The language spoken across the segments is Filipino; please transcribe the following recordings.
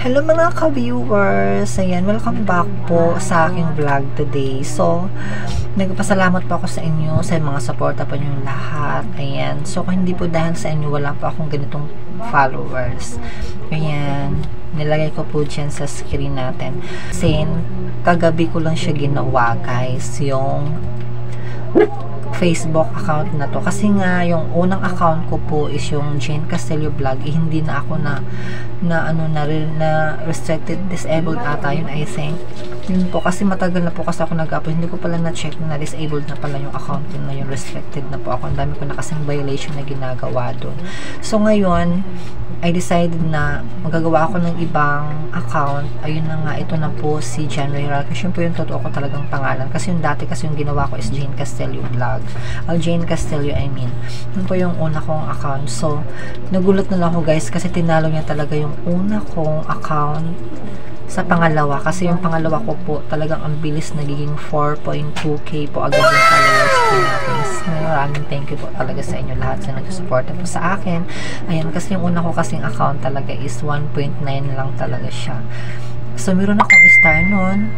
Hello mga ka-viewers! Ayan, welcome back po sa aking vlog today. So, nagpasalamat po ako sa inyo, sa mga suporta po nyo lahat. Ayan, so kung hindi po dahil sa inyo, wala po akong ganitong followers. Ayan, nilagay ko po dyan sa screen natin. Kasi, kagabi ko lang siya ginawa guys, yung Facebook account na to. Kasi nga, yung unang account ko po is yung Jane Castillo Vlog. Hindi na ako na restricted, disabled ata yun, I think. Yun po, kasi matagal na po kasi ako nag-upload. Hindi ko pala na-check na disabled na pala yung account ko na yung restricted na po ako. Ang dami ko na kasing violation na ginagawa doon. So, ngayon, I decided na magagawa ako ng ibang account. Ayun na nga, ito na po si Jane Real. Kasi yun po yung totoo ko talagang pangalan. Kasi yung dati kasi yung ginawa ko is Jane Castillo Vlog. Jane Castillo, I mean. Yun po yung una kong account. So, nagulat na lang ako guys kasi tinalo niya talaga yung una kong account sa pangalawa. Kasi yung pangalawa ko po talagang ang bilis nagiging 4.2k po agad yung followers ko natin. Maraming thank you po talaga sa inyo lahat sa nagsusuporta po sa akin. Ayan, kasi yung una ko kasing account talaga is 1.9 lang talaga siya. So, meron akong star nun.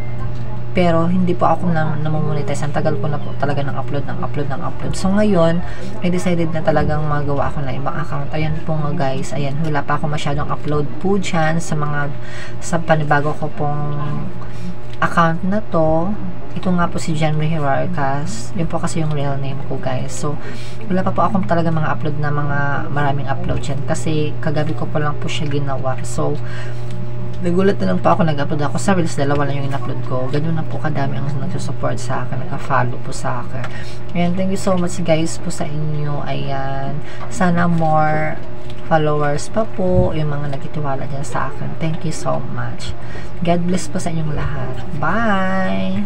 Pero, hindi po ako namamonetize. Ang tagal ko na po talaga ng upload. So, ngayon, I decided na talagang magawa ako ng ibang account. Ayan po nga guys. Ayan, wala pa ako masyadong upload po dyan sa panibago ko pong account na to. Ito nga po si Jane Hierarchas. Yun po kasi yung real name ko guys. So, wala pa po akong talaga mga upload na maraming upload dyan. Kasi, kagabi ko pa lang po siya ginawa. So, nagulat na lang po ako, nag-upload ako sa Reels, dalawa lang yung in-upload ko. Ganun na po kadami ang nagsusupport sa akin, nag-follow po sa akin. Ayan, thank you so much guys po sa inyo. Ayan, sana more followers pa po, yung mga nagtitiwala dyan sa akin. Thank you so much. God bless po sa inyong lahat. Bye!